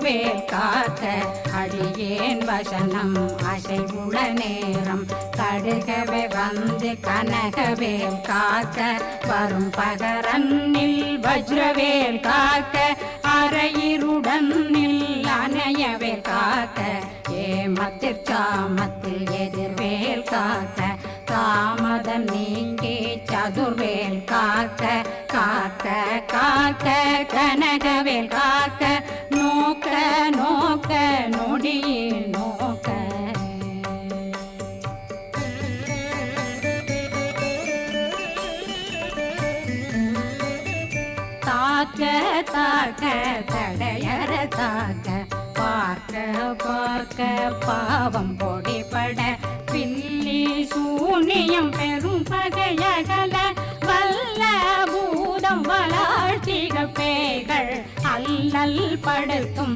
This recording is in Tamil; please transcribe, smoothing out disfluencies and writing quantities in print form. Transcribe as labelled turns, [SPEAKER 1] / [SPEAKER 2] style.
[SPEAKER 1] சதுர்வேல் காக்க அடியேன் வசனம் அசைவுள நேரம் கடுகவே வந்து கனகவேல் காக்க வரும் பகரன்னில் வஜ்ரவேல் காக்க அரையிருடனில் அணையவேல் காக்க ஏமத்தில் சாமத்தில் எதிர்வேல் காக்க தாமதம் நீங்கி சதுர்வேல் காக்க காக்க காக்க கனகவேல் காக்க நோக்க நோக்க நொடியில் நோக்க தாக்க தாக்க தடையற தாக்க பார்க்க பார்க்க பாவம் பொடிபட பில்லி சூனியம் பெரும் பகையகல வல்ல பூதம் வளாழ்த்திக பேய்கள் அல்லல் படுத்தும்